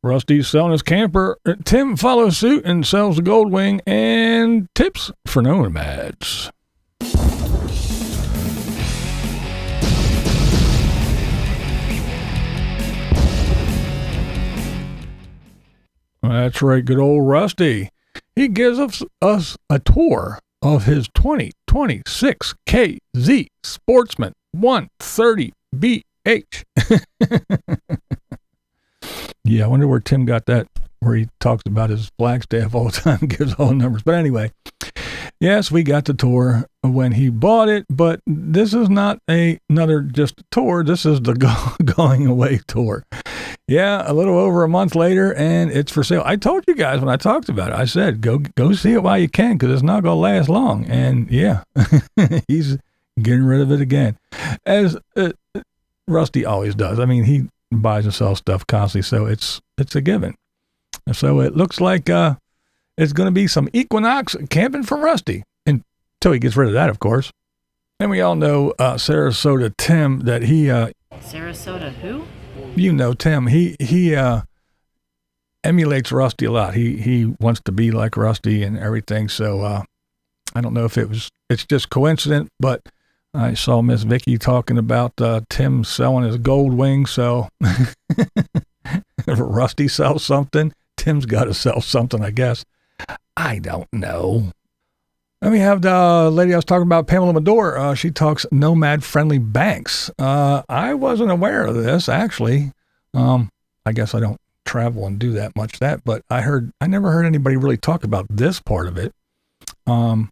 Rusty's selling his camper. Tim follows suit and sells the Goldwing, and tips for Nomads. That's right, good old Rusty. He gives us a tour of his 2026 KZ Sportsman 130BH. Yeah, I wonder where Tim got that, where he talks about his Flagstaff all the time, gives all the numbers. But anyway, yes, we got the tour when he bought it, but this is not another just tour. This is the going away tour. Yeah, a little over a month later, and it's for sale. I told you guys when I talked about it, I said, go see it while you can, because it's not going to last long. And yeah, he's getting rid of it again, as Rusty always does. I mean, he buys and sells stuff constantly, so it's a given. So it looks like it's going to be some Equinox camping from Rusty until he gets rid of that, of course. And we all know Sarasota Tim, that he Sarasota who? You know Tim. He emulates Rusty a lot. He wants to be like Rusty and everything. So I don't know if it's just coincidence, but I saw Miss Vicky talking about Tim selling his Goldwing. So if Rusty sells something, Tim's got to sell something, I guess. I don't know. Then we have the lady I was talking about, Pamela Medore. She talks Nomad-friendly banks. I wasn't aware of this, actually. I guess I don't travel and do that much but I never heard anybody really talk about this part of it. I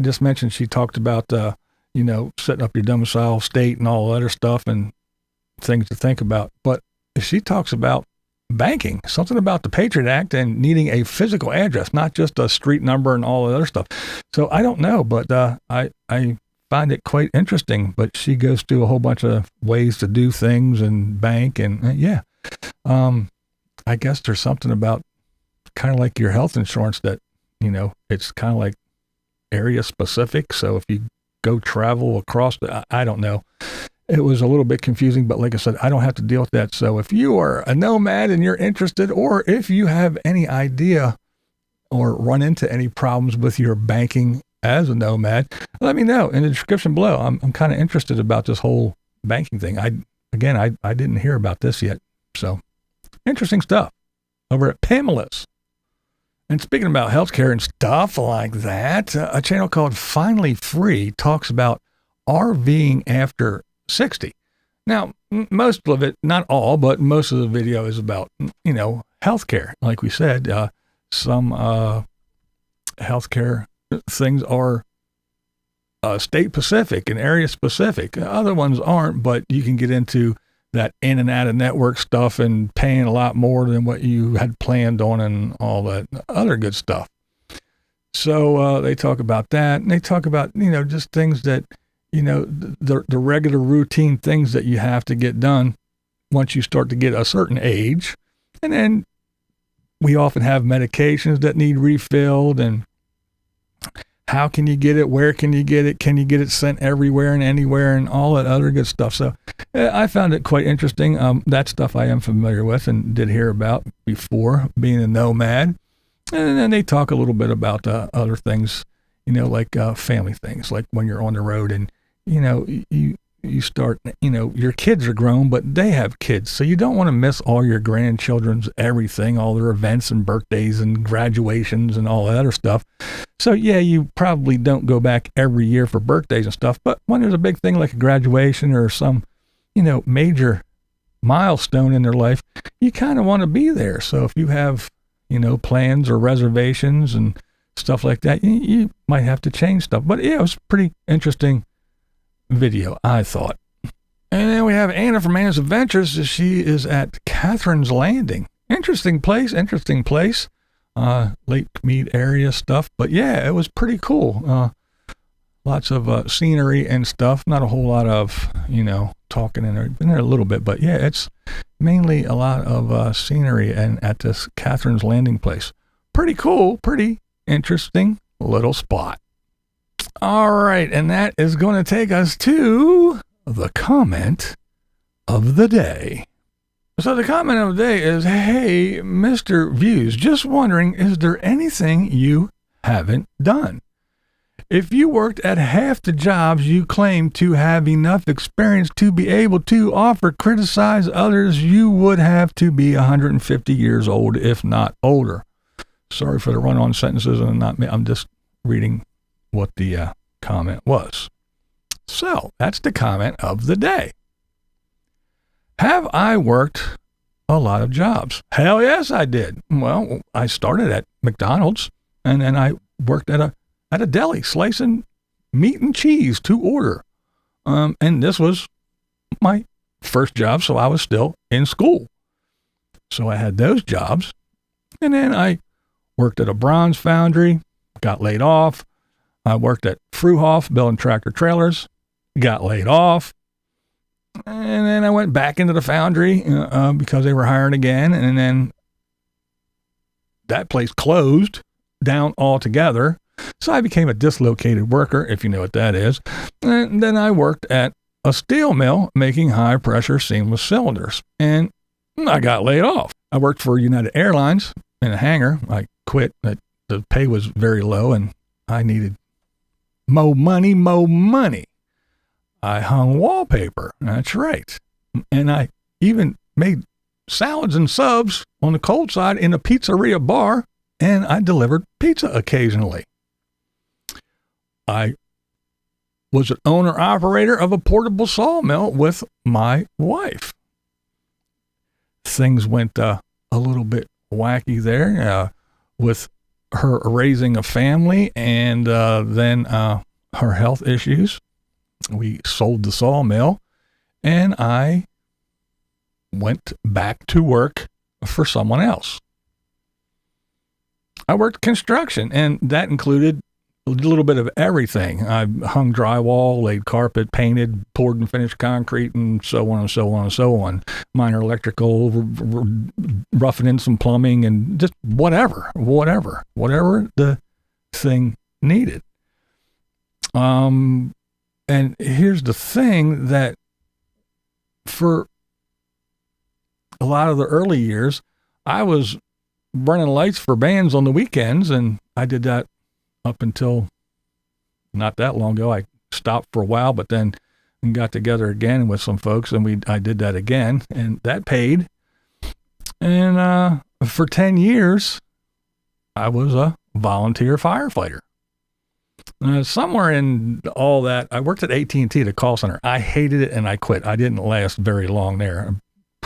just mentioned she talked about, setting up your domicile state and all that other stuff and things to think about. But she talks about banking, something about the Patriot Act and needing a physical address, not just a street number and all the other stuff. So I don't know, but I find it quite interesting. But she goes through a whole bunch of ways to do things and bank, and yeah. I guess there's something about kind of like your health insurance that, it's kind of like area specific. So if you go travel across I don't know. It was a little bit confusing, but like I said, I don't have to deal with that. So if you are a nomad and you're interested, or if you have any idea or run into any problems with your banking as a nomad, let me know in the description below. I'm kind of interested about this whole banking thing. I didn't hear about this yet. So interesting stuff over at Pamela's. And speaking about healthcare and stuff like that, a channel called Finally Free talks about RVing after 60. Now, most of it, not all, but most of the video is about, healthcare. Like we said, some healthcare things are state specific and area specific. Other ones aren't, but you can get into that in and out of network stuff and paying a lot more than what you had planned on and all that other good stuff. So they talk about that, and they talk about, just things that, the regular routine things that you have to get done once you start to get a certain age. And then we often have medications that need refilled, and how can you get it? Where can you get it? Can you get it sent everywhere and anywhere and all that other good stuff? So I found it quite interesting. That stuff I am familiar with and did hear about before being a nomad. And then they talk a little bit about other things, like family things, like when you're on the road and, you start, your kids are grown, but they have kids. So you don't want to miss all your grandchildren's everything, all their events and birthdays and graduations and all that other stuff. So yeah, you probably don't go back every year for birthdays and stuff, but when there's a big thing like a graduation or some, major milestone in their life, you kind of want to be there. So if you have, plans or reservations and stuff like that, you might have to change stuff. But yeah, it was pretty interesting video, I thought. And then we have Anna from Anna's Adventures. She is at Catherine's Landing. Interesting place. Lake Mead area stuff. But yeah, it was pretty cool. Lots of scenery and stuff. Not a whole lot of, talking in there. Been there a little bit, but yeah, it's mainly a lot of scenery and at this Catherine's Landing place. Pretty cool. Pretty interesting little spot. All right, and that is going to take us to the comment of the day. So the comment of the day is, hey, Mr. Views, just wondering, is there anything you haven't done? If you worked at half the jobs you claim to have enough experience to be able to offer, criticize others, you would have to be 150 years old, if not older. Sorry for the run-on sentences, and I'm just reading what the comment was. So that's the comment of the day. Have I worked a lot of jobs? Hell yes, I did. Well, I started at McDonald's, and then I worked at a deli, slicing meat and cheese to order. And this was my first job, so I was still in school. So I had those jobs. And then I worked at a bronze foundry, got laid off. I worked at Fruhoff building tractor trailers, got laid off. And then I went back into the foundry because they were hiring again. And then that place closed down altogether. So I became a dislocated worker, if you know what that is. And then I worked at a steel mill making high-pressure seamless cylinders. And I got laid off. I worked for United Airlines in a hangar. I quit. The pay was very low, and I needed more money. I hung wallpaper. That's right. And I even made salads and subs on the cold side in a pizzeria bar, and I delivered pizza occasionally. I was an owner-operator of a portable sawmill with my wife. Things went a little bit wacky there with her raising a family and then her health issues. We sold the sawmill, and I went back to work for someone else. I worked construction, and that included a little bit of everything. I hung drywall, laid carpet, painted, poured and finished concrete, and so on and so on and so on. Minor electrical, roughing in some plumbing, and just whatever the thing needed. And here's the thing, that for a lot of the early years, I was running lights for bands on the weekends, and I did that up until not that long ago. I stopped for a while, but then got together again with some folks, and I did that again, and that paid. And for 10 years, I was a volunteer firefighter. Somewhere in all that, I worked at AT&T, the call center. I hated it, and I quit. I didn't last very long there.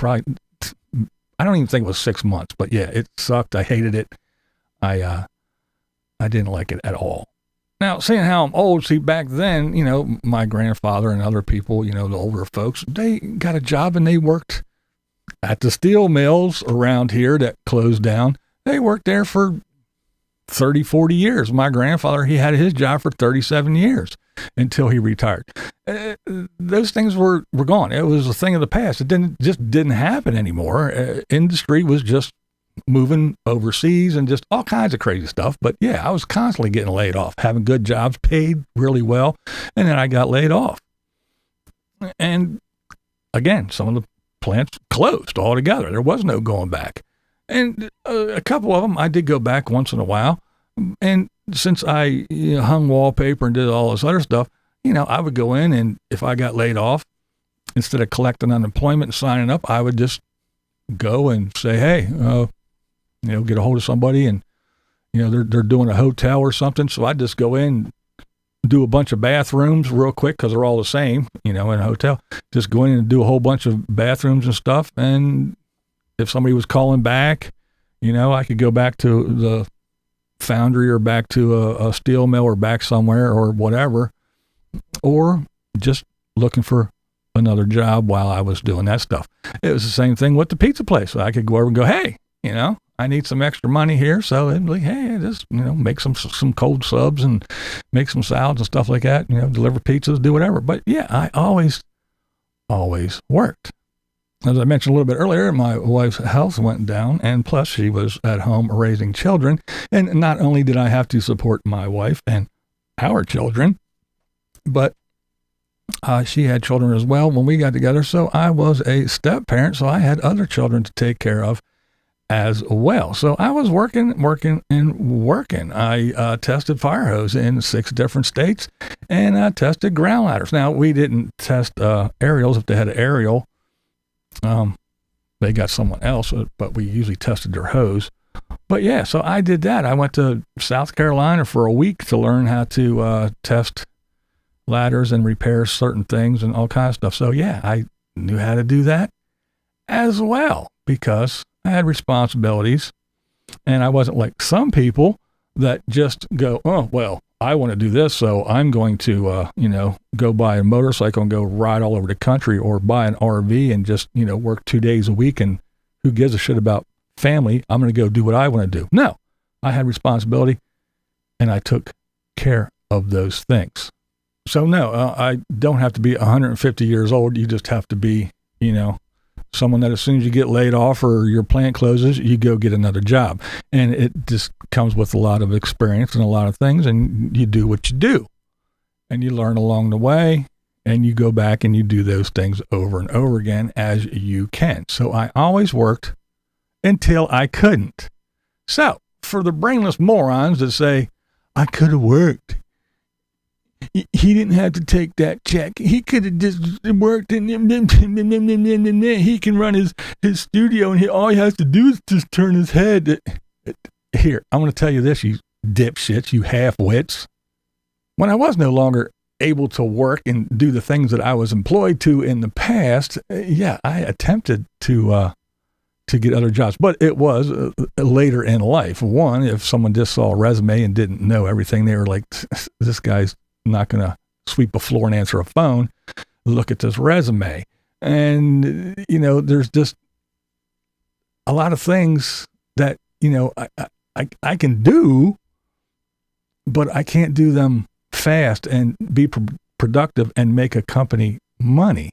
I don't even think it was 6 months, but yeah, it sucked. I hated it. I didn't like it at all. Now, seeing how I'm old, back then, my grandfather and other people, the older folks, they got a job and they worked at the steel mills around here that closed down. They worked there for 30, 40 years. My grandfather, he had his job for 37 years until he retired. Those things were gone. It was a thing of the past. It didn't happen anymore. Industry was just moving overseas and just all kinds of crazy stuff. But yeah, I was constantly getting laid off, having good jobs, paid really well. And then I got laid off. And again, some of the plants closed altogether. There was no going back. And a couple of them, I did go back once in a while. And since I hung wallpaper and did all this other stuff, I would go in, and if I got laid off, instead of collecting unemployment and signing up, I would just go and say, hey, get a hold of somebody, and, they're doing a hotel or something. So I'd just go in, do a bunch of bathrooms real quick, because they're all the same, in a hotel. Just go in and do a whole bunch of bathrooms and stuff. And if somebody was calling back, I could go back to the foundry or back to a steel mill or back somewhere or whatever, or just looking for another job while I was doing that stuff. It was the same thing with the pizza place. I could go over and go, hey, I need some extra money here. So it'd be like, hey, just, make some cold subs and make some salads and stuff like that, deliver pizzas, do whatever. But yeah, I always worked. As I mentioned a little bit earlier, my wife's health went down, and plus she was at home raising children. And not only did I have to support my wife and our children, but She had children as well when we got together. So I was a step parent. So I had other children to take care of as well. So I was working. I tested fire hose in 6 different states, and I tested ground ladders. Now, we didn't test aerials. If they had an aerial, they got someone else, but we usually tested their hose. But yeah, so I did that. I went to South Carolina for a week to learn how to test ladders and repair certain things and all kinds of stuff. So yeah, I knew how to do that as well because I had responsibilities, and I wasn't like some people that just go, oh, well, I want to do this, so I'm going to, go buy a motorcycle and go ride all over the country, or buy an RV and just, work 2 days a week, and who gives a shit about family? I'm going to go do what I want to do. No, I had responsibility, and I took care of those things. So no, I don't have to be 150 years old. You just have to be, someone that as soon as you get laid off or your plant closes, you go get another job. And it just comes with a lot of experience and a lot of things, and you do what you do. And you learn along the way, and you go back and you do those things over and over again as you can. So I always worked until I couldn't. So for the brainless morons that say, I could have worked, he didn't have to take that check. He could have just worked and he can run his studio, and all he has to do is just turn his head. Here, I'm going to tell you this, you dipshits, you half-wits. When I was no longer able to work and do the things that I was employed to in the past, I attempted to get other jobs, but it was later in life. One, if someone just saw a resume and didn't know everything, they were like, this guy's not going to sweep a floor and answer a phone. Look at this resume. And, there's just a lot of things that, I can do, but I can't do them fast and be productive and make a company money.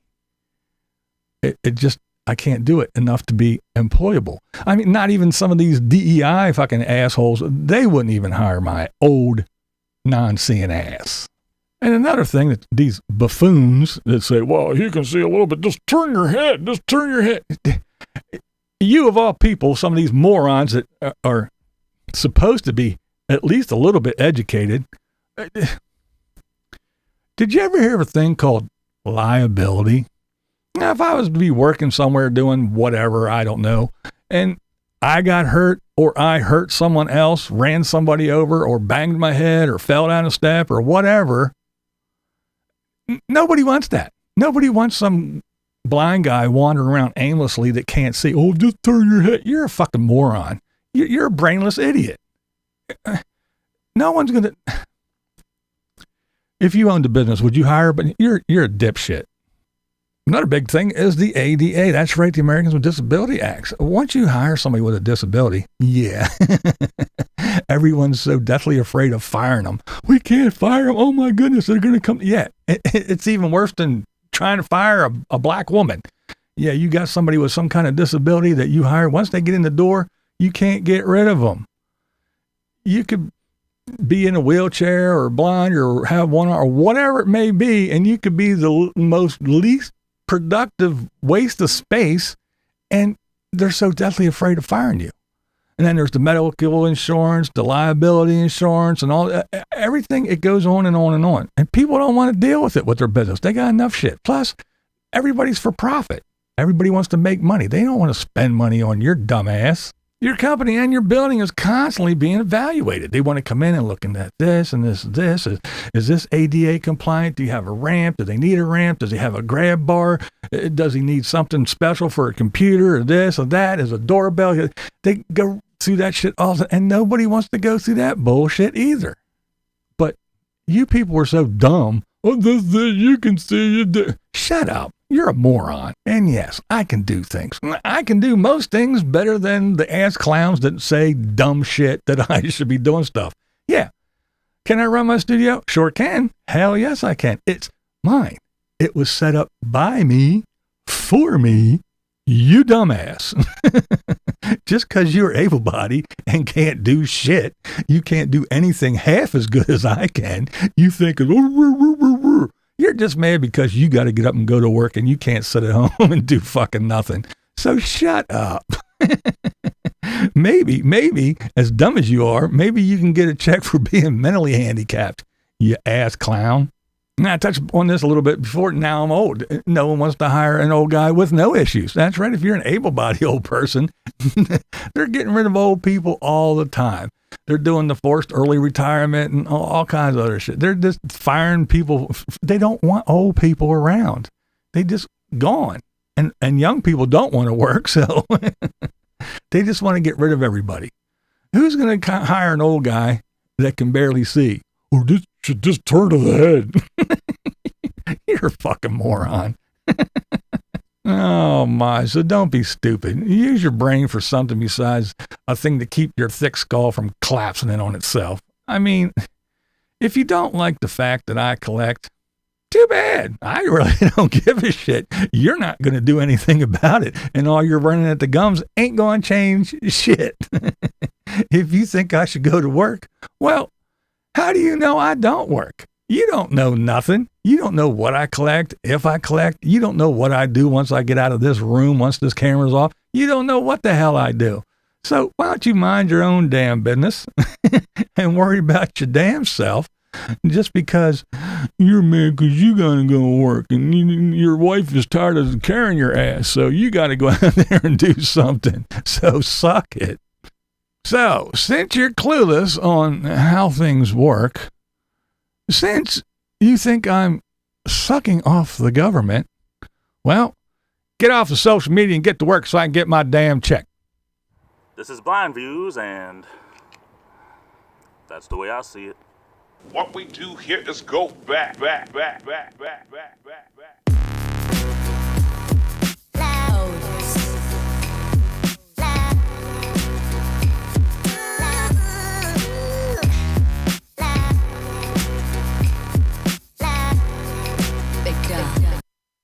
It just, I can't do it enough to be employable. I mean, not even some of these DEI fucking assholes, they wouldn't even hire my old non-seeing ass. And another thing that these buffoons that say, well, you can see a little bit, just turn your head. You of all people, some of these morons that are supposed to be at least a little bit educated. Did you ever hear of a thing called liability? Now, if I was to be working somewhere doing whatever, I don't know, and I got hurt, or I hurt someone else, ran somebody over, or banged my head, or fell down a step, or whatever, nobody wants that. Nobody wants some blind guy wandering around aimlessly that can't see. Oh, just turn your head. You're a fucking moron. You're a brainless idiot. No one's going to... If you owned a business, would you hire? But you're a dipshit. Another big thing is the ADA. That's right, the Americans with Disability Acts. Once you hire somebody with a disability, everyone's so deathly afraid of firing them. We can't fire them. Oh my goodness, they're going to come. Yeah, it's even worse than trying to fire a black woman. Yeah, you got somebody with some kind of disability that you hire. Once they get in the door, you can't get rid of them. You could be in a wheelchair or blind or have one or whatever it may be, and you could be the most least productive waste of space, and they're so deathly afraid of firing you. And then there's the medical insurance, the liability insurance, and all everything. It goes on and on and on. And people don't want to deal with it with their business. They got enough shit. Plus, everybody's for profit. Everybody wants to make money. They don't want to spend money on your dumbass. Your company and your building is constantly being evaluated. They want to come in and look at this and this. Is this ADA compliant? Do you have a ramp? Do they need a ramp? Does he have a grab bar? Does he need something special for a computer or this or that? Is a doorbell? They go through that shit all the time, and nobody wants to go through that bullshit either. But you people are so dumb. Oh, this you can see you. Shut up. You're a moron. And yes, I can do things. I can do most things better than the ass clowns that say dumb shit that I should be doing stuff. Yeah. Can I run my studio? Sure can. Hell yes, I can. It's mine. It was set up by me, for me, you dumbass. Just because you're able-bodied and can't do shit, you can't do anything half as good as I can, you think, You're just mad because you got to get up and go to work and you can't sit at home and do fucking nothing. So shut up. Maybe, as dumb as you are, maybe you can get a check for being mentally handicapped, you ass clown. Now, I touched on this a little bit before. Now I'm old. No one wants to hire an old guy with no issues. That's right. If you're an able-bodied old person, they're getting rid of old people all the time. They're doing the forced early retirement and all kinds of other shit. They're just firing people. They don't want old people around. They just gone. And young people don't want to work, so they just want to get rid of everybody. Who's going to hire an old guy that can barely see? Or this should just turn to the head. You're a fucking moron. Oh my, so don't be stupid. Use your brain for something besides a thing to keep your thick skull from collapsing in on itself. I mean, if you don't like the fact that I collect, too bad. I really don't give a shit. You're not going to do anything about it. And all you're running at the gums ain't going to change shit. If you think I should go to work, well, how do you know I don't work? You don't know nothing. You don't know what I collect, if I collect. You don't know what I do once I get out of this room, once this camera's off. You don't know what the hell I do. So why don't you mind your own damn business and worry about your damn self? Just because you're mad because you got to go to work and your wife is tired of carrying your ass, so you got to go out there and do something. So suck it. So, since you're clueless on how things work, since you think I'm sucking off the government, well, get off of social media and get to work so I can get my damn check. This is BlindViews, and that's the way I see it. What we do here is go back.